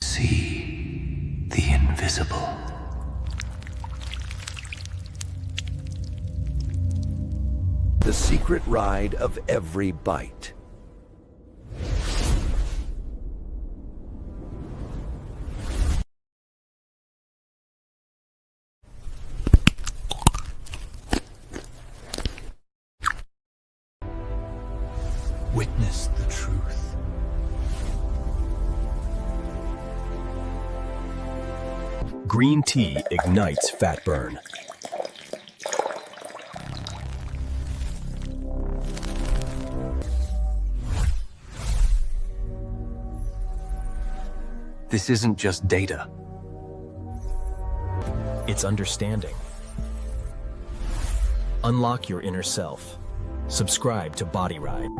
See the invisible. The secret ride of every bite. Witness the truth. Green tea ignites fat burn. This isn't just data. It's understanding. Unlock your inner self. Subscribe to Body Ride.